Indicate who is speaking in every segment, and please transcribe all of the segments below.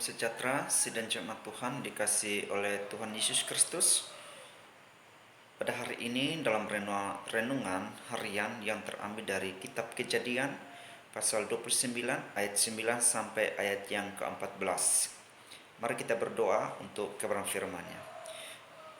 Speaker 1: sejahtera, sidang jemaat Tuhan dikasih oleh Tuhan Yesus Kristus. Pada hari ini dalam renungan harian yang terambil dari kitab Kejadian pasal 29 ayat 9 sampai ayat yang ke-14. Mari kita berdoa untuk kebenaran firman-Nya.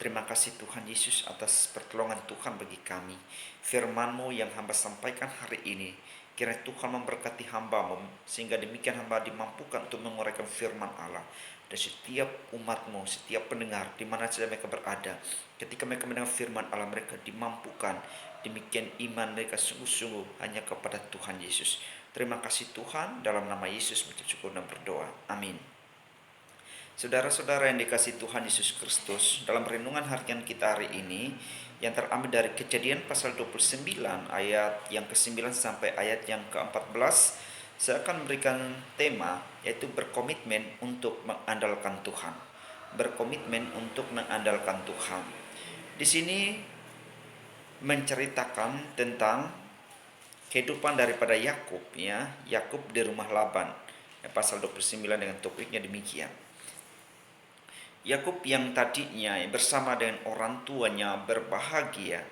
Speaker 1: Terima kasih Tuhan Yesus atas pertolongan Tuhan bagi kami. Firman-Mu yang hamba sampaikan hari ini, kiranya Tuhan memberkati hamba-Mu, sehingga demikian hamba dimampukan untuk menguraikan firman Allah. Dan setiap umat-Mu, setiap pendengar, di mana saja mereka berada, ketika mereka mendengar firman Allah, mereka dimampukan. Demikian iman mereka sungguh-sungguh hanya kepada Tuhan Yesus. Terima kasih Tuhan, dalam nama Yesus mengucap syukur dan berdoa. Amin. Saudara-saudara yang dikasihi Tuhan Yesus Kristus, dalam renungan harian kita hari ini yang terambil dari Kejadian pasal 29 ayat yang ke-9 sampai ayat yang ke-14, saya akan memberikan tema yaitu berkomitmen untuk mengandalkan Tuhan. Berkomitmen untuk mengandalkan Tuhan. Di sini menceritakan tentang kehidupan daripada Yakub, Yakub di rumah Laban. Pasal 29 dengan topiknya demikian. Yakub yang tadinya bersama dengan orang tuanya berbahagia,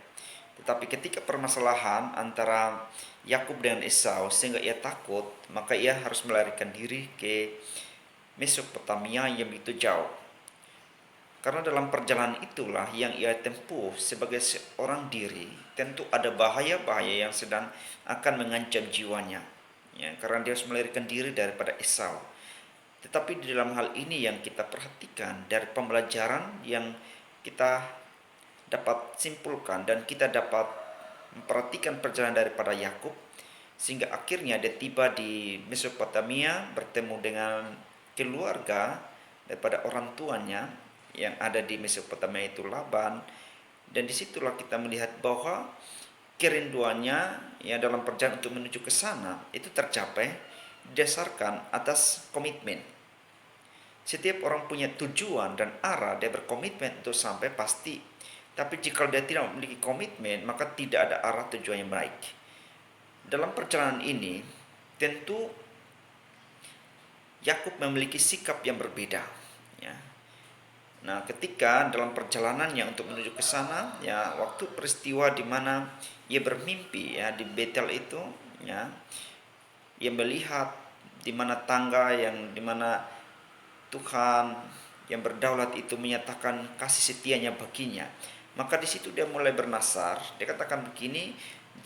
Speaker 1: tetapi ketika permasalahan antara Yakub dengan Esau sehingga ia takut, maka ia harus melarikan diri ke Mesopotamia yang begitu jauh. Karena dalam perjalanan itulah yang ia tempuh sebagai seorang diri, tentu ada bahaya-bahaya yang sedang akan mengancam jiwanya, karena dia harus melarikan diri daripada Esau. Tetapi di dalam hal ini yang kita perhatikan dari pembelajaran yang kita dapat simpulkan dan kita dapat memperhatikan perjalanan daripada Yakub, sehingga akhirnya dia tiba di Mesopotamia bertemu dengan keluarga daripada orang tuanya yang ada di Mesopotamia, itu Laban. Dan disitulah kita melihat bahwa kerinduannya dalam perjalanan untuk menuju ke sana itu tercapai didasarkan atas komitmen. Setiap orang punya tujuan dan arah, dia berkomitmen untuk sampai pasti. Tapi jika dia tidak memiliki komitmen, maka tidak ada arah tujuan yang baik. Dalam perjalanan ini, tentu Yakub memiliki sikap yang berbeda. Nah, ketika dalam perjalanannya untuk menuju ke sana, waktu peristiwa di mana ia bermimpi di Betel itu, ia melihat di mana tangga yang di mana Tuhan yang berdaulat itu menyatakan kasih setianya baginya. Maka di situ dia mulai bernasar. Dia katakan begini,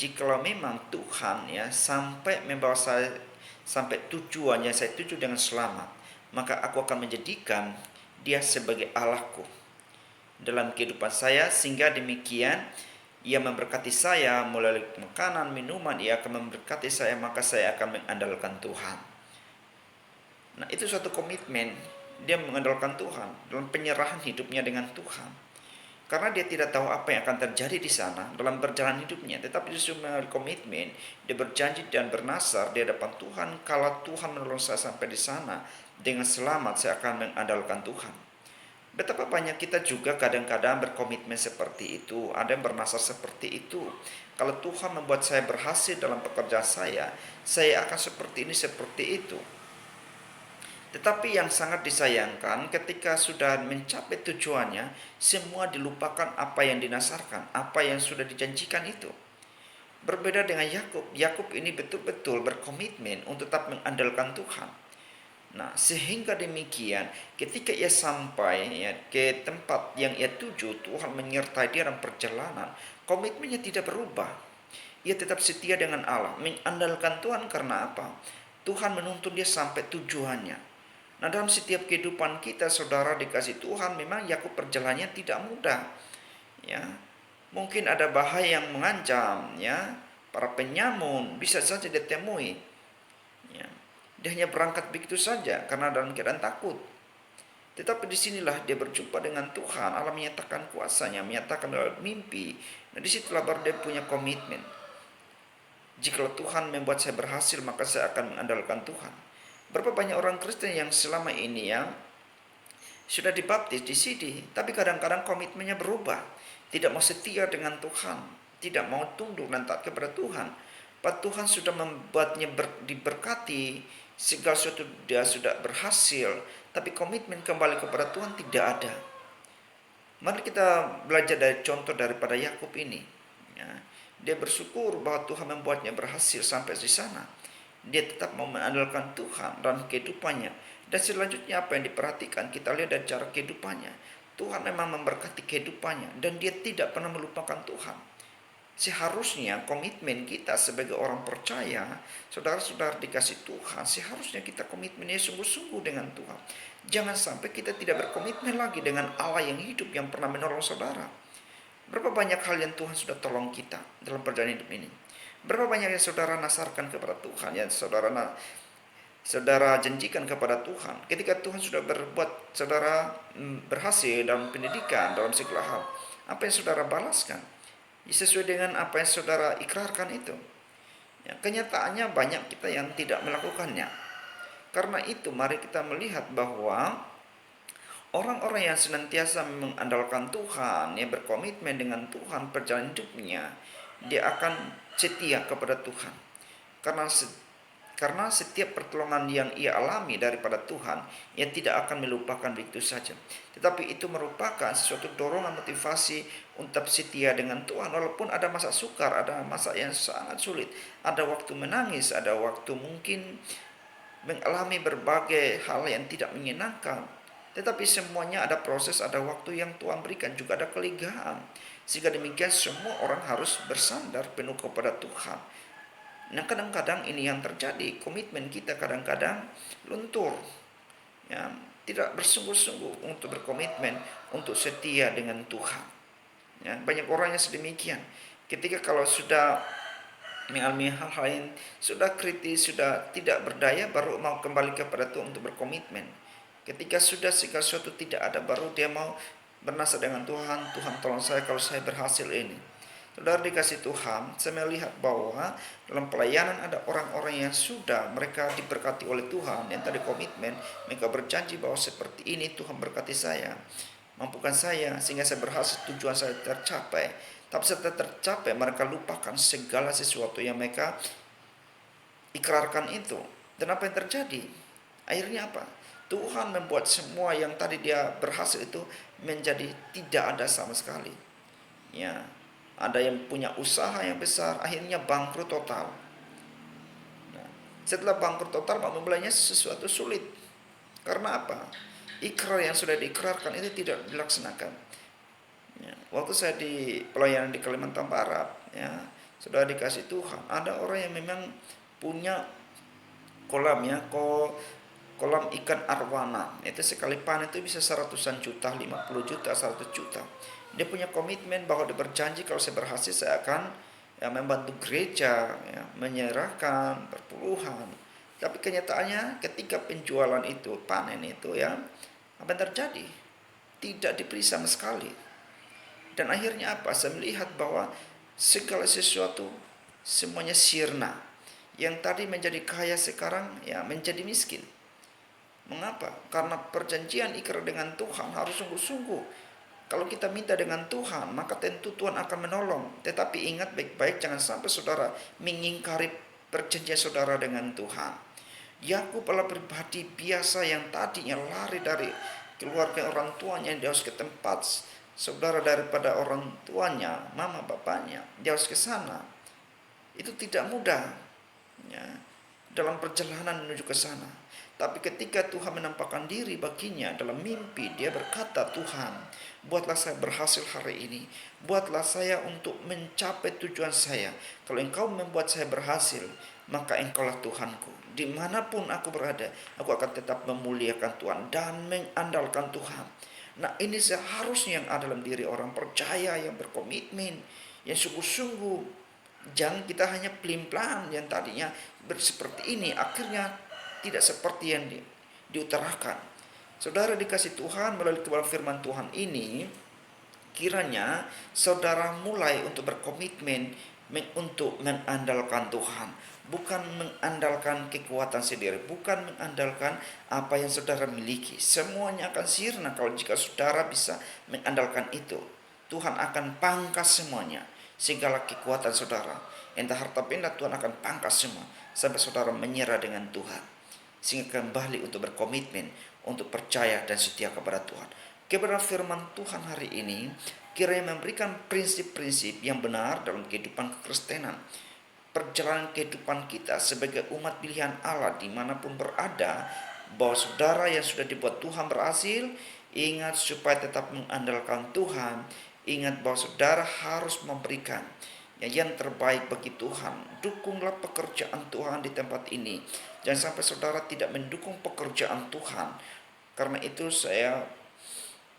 Speaker 1: jikalau memang Tuhan sampai membawa saya sampai tujuannya, saya tuju dengan selamat, maka aku akan menjadikan dia sebagai Allahku dalam kehidupan saya, sehingga demikian ia memberkati saya melalui makanan, minuman, ia akan memberkati saya, maka saya akan mengandalkan Tuhan. Nah, itu suatu komitmen. Dia mengandalkan Tuhan dalam penyerahan hidupnya dengan Tuhan. Karena dia tidak tahu apa yang akan terjadi di sana dalam perjalanan hidupnya, tetapi justru melalui komitmen, dia berjanji dan bernasar di hadapan Tuhan, kalau Tuhan menolong saya sampai di sana dengan selamat, saya akan mengandalkan Tuhan. Betapa banyak kita juga kadang-kadang berkomitmen seperti itu, ada yang bernasar seperti itu. Kalau Tuhan membuat saya berhasil dalam pekerjaan saya akan seperti ini, seperti itu. Tetapi yang sangat disayangkan, ketika sudah mencapai tujuannya, semua dilupakan apa yang dinasarkan, apa yang sudah dijanjikan itu. Berbeda dengan Yakub. Yakub ini betul-betul berkomitmen untuk tetap mengandalkan Tuhan. Nah, sehingga demikian, ketika ia sampai ke tempat yang ia tuju, Tuhan menyertai dia dalam perjalanan. Komitmennya tidak berubah. Ia tetap setia dengan Allah, mengandalkan Tuhan. Karena apa? Tuhan menuntun dia sampai tujuannya. Nah, dalam setiap kehidupan kita, saudara dikasih Tuhan, memang Yakub perjalanannya tidak mudah. Mungkin ada bahaya yang mengancam, para penyamun bisa saja ditemui. Dia hanya berangkat begitu saja karena dalam keadaan takut. Tetapi disinilah dia berjumpa dengan Tuhan. Allah menyatakan kuasanya, menyatakan melalui mimpi. Nah, disitulah baru dia punya komitmen. Jika Tuhan membuat saya berhasil, maka saya akan mengandalkan Tuhan. Berapa banyak orang Kristen yang selama ini sudah dibaptis di sini, tapi kadang-kadang komitmennya berubah, tidak mau setia dengan Tuhan, tidak mau tunduk dan taat kepada Tuhan. Pak Tuhan sudah membuatnya diberkati, segala sesuatu dia sudah berhasil, tapi komitmen kembali kepada Tuhan tidak ada. Mari kita belajar dari contoh daripada Yakub ini. Ya, dia bersyukur bahwa Tuhan membuatnya berhasil sampai di sana. Dia tetap mau mengandalkan Tuhan dalam kehidupannya. Dan selanjutnya apa yang diperhatikan, kita lihat dari cara kehidupannya. Tuhan memang memberkati kehidupannya dan dia tidak pernah melupakan Tuhan. Seharusnya komitmen kita sebagai orang percaya, saudara-saudara dikasih Tuhan, seharusnya kita komitmennya sungguh-sungguh dengan Tuhan. Jangan sampai kita tidak berkomitmen lagi dengan Allah yang hidup, yang pernah menolong saudara. Berapa banyak hal yang Tuhan sudah tolong kita dalam perjalanan hidup ini. Berapa banyak yang saudara nasarkan kepada Tuhan, yang saudara janjikan kepada Tuhan. Ketika Tuhan sudah berbuat saudara berhasil dalam pendidikan, dalam segala hal, apa yang saudara balaskan? Sesuai dengan apa yang saudara ikrarkan itu. Ya, kenyataannya banyak kita yang tidak melakukannya. Karena itu mari kita melihat bahwa orang-orang yang senantiasa mengandalkan Tuhan, yang berkomitmen dengan Tuhan perjalanan hidupnya, dia akan setia kepada Tuhan. Karena setiap pertolongan yang ia alami daripada Tuhan, ia tidak akan melupakan begitu saja. Tetapi itu merupakan sesuatu dorongan motivasi untuk setia dengan Tuhan. Walaupun ada masa sukar, ada masa yang sangat sulit, ada waktu menangis, ada waktu mungkin mengalami berbagai hal yang tidak menyenangkan. Tetapi semuanya ada proses, ada waktu yang Tuhan berikan, juga ada kelegaan. Sehingga demikian semua orang harus bersandar penuh kepada Tuhan. Nah kadang-kadang ini yang terjadi, komitmen kita kadang-kadang luntur, ya, tidak bersungguh-sungguh untuk berkomitmen, untuk setia dengan Tuhan. Ya, banyak orang yang sedemikian. Ketika kalau sudah mengalami hal-hal yang sudah kritis, sudah tidak berdaya, baru mau kembali kepada Tuhan untuk berkomitmen. Ketika sudah segala sesuatu tidak ada, baru dia mau bernasar dengan Tuhan, Tuhan tolong saya kalau saya berhasil ini. Saudara dikasih Tuhan, saya melihat bahwa dalam pelayanan ada orang-orang yang sudah mereka diberkati oleh Tuhan, yang tadi komitmen, mereka berjanji bahwa seperti ini Tuhan berkati saya, mampukan saya sehingga saya berhasil, tujuan saya tercapai. Tapi setelah tercapai mereka lupakan segala sesuatu yang mereka ikrarkan itu. Dan apa yang terjadi? Akhirnya apa? Tuhan membuat semua yang tadi dia berhasil itu menjadi tidak ada sama sekali. Ya, ada yang punya usaha yang besar, akhirnya bangkrut total. Nah, setelah bangkrut total, memulainya sesuatu sulit. Karena apa? Ikrar yang sudah diikrarkan itu tidak dilaksanakan. Ya, waktu saya di pelayanan di Kalimantan Barat, ya, sudah dikasih Tuhan, ada orang yang memang punya kolam, ya, kolam ikan arwana. Itu sekali panen itu bisa 100-an juta, 50 juta, 100 juta. Dia punya komitmen bahwa dia berjanji kalau saya berhasil saya akan membantu gereja, ya, menyerahkan berpuluhan. Tapi kenyataannya ketika penjualan itu, panen itu, ya, apa yang terjadi? Tidak diberi sama sekali. Dan akhirnya apa? Saya melihat bahwa segala sesuatu semuanya sirna. Yang tadi menjadi kaya sekarang ya menjadi miskin. Mengapa? Karena perjanjian ikrar dengan Tuhan harus sungguh-sungguh. Kalau kita minta dengan Tuhan, maka tentu Tuhan akan menolong. Tetapi ingat baik-baik, jangan sampai saudara mengingkari perjanjian saudara dengan Tuhan. Yakub adalah pribadi biasa yang tadinya lari dari keluarga orang tuanya, dia harus ke tempat saudara daripada orang tuanya, mama bapaknya, dia harus ke sana. Itu tidak mudah, ya, dalam perjalanan menuju ke sana. Tapi ketika Tuhan menampakkan diri baginya dalam mimpi, dia berkata, Tuhan, buatlah saya berhasil hari ini. Buatlah saya untuk mencapai tujuan saya. Kalau engkau membuat saya berhasil, maka engkaulah Tuhanku. Dimanapun aku berada, aku akan tetap memuliakan Tuhan dan mengandalkan Tuhan. Nah ini seharusnya yang ada dalam diri orang percaya yang berkomitmen, yang sungguh-sungguh. Jangan kita hanya pelin-pelan yang tadinya seperti ini, akhirnya tidak seperti yang diutarakan. Saudara dikasih Tuhan melalui kebenaran firman Tuhan ini, kiranya saudara mulai untuk berkomitmen untuk mengandalkan Tuhan, bukan mengandalkan kekuatan sendiri, bukan mengandalkan apa yang saudara miliki. Semuanya akan sirna kalau jika saudara bisa mengandalkan itu. Tuhan akan pangkas semuanya, segala kekuatan saudara. entah harta benda, Tuhan akan pangkas semua sampai saudara menyerah dengan Tuhan, sehingga kembali untuk berkomitmen, untuk percaya dan setia kepada Tuhan. Kebenaran firman Tuhan hari ini kiranya memberikan prinsip-prinsip yang benar dalam kehidupan kekristenan, perjalanan kehidupan kita sebagai umat pilihan Allah dimanapun berada, bahwa saudara yang sudah dibuat Tuhan berhasil, ingat supaya tetap mengandalkan Tuhan. Ingat bahwa saudara harus memberikan yang terbaik bagi Tuhan. Dukunglah pekerjaan Tuhan di tempat ini. Jangan sampai saudara tidak mendukung pekerjaan Tuhan. Karena itu saya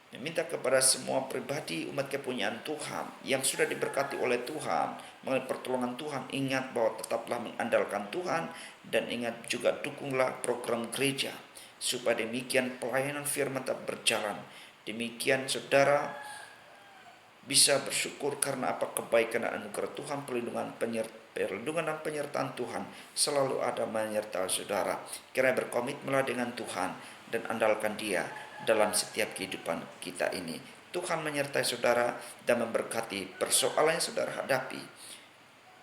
Speaker 1: meminta kepada semua pribadi umat kepunyaan Tuhan yang sudah diberkati oleh Tuhan melalui pertolongan Tuhan, ingat bahwa tetaplah mengandalkan Tuhan, dan ingat juga dukunglah program gereja supaya demikian pelayanan firman tetap berjalan. Demikian saudara bisa bersyukur karena apa, kebaikan dan anugerah Tuhan, perlindungan dan penyertaan Tuhan selalu ada menyertai saudara. Kiranya berkomitmenlah dengan Tuhan dan andalkan Dia dalam setiap kehidupan kita ini. Tuhan menyertai saudara dan memberkati persoalan yang saudara hadapi.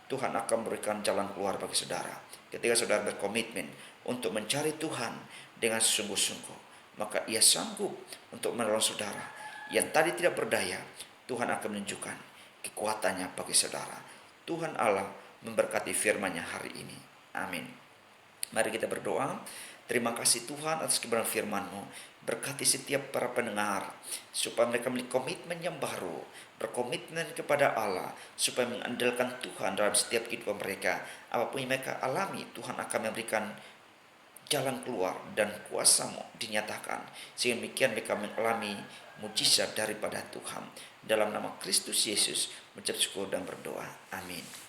Speaker 1: Tuhan akan memberikan jalan keluar bagi saudara. Ketika saudara berkomitmen untuk mencari Tuhan dengan sungguh-sungguh, maka Ia sanggup untuk menolong saudara. Yang tadi tidak berdaya, Tuhan akan menunjukkan kekuatannya bagi saudara. Tuhan Allah memberkati firman-Nya hari ini. Amin. Mari kita berdoa. Terima kasih Tuhan atas kebenaran firman-Mu. Berkati setiap para pendengar supaya mereka memiliki komitmen yang baru, berkomitmen kepada Allah, supaya mengandalkan Tuhan dalam setiap kehidupan mereka. Apapun yang mereka alami, Tuhan akan memberikan jalan keluar dan kuasa-Mu dinyatakan, sehingga demikian mereka mengalami mujizat daripada Tuhan. Dalam nama Kristus Yesus mengucap syukur dan berdoa. Amin.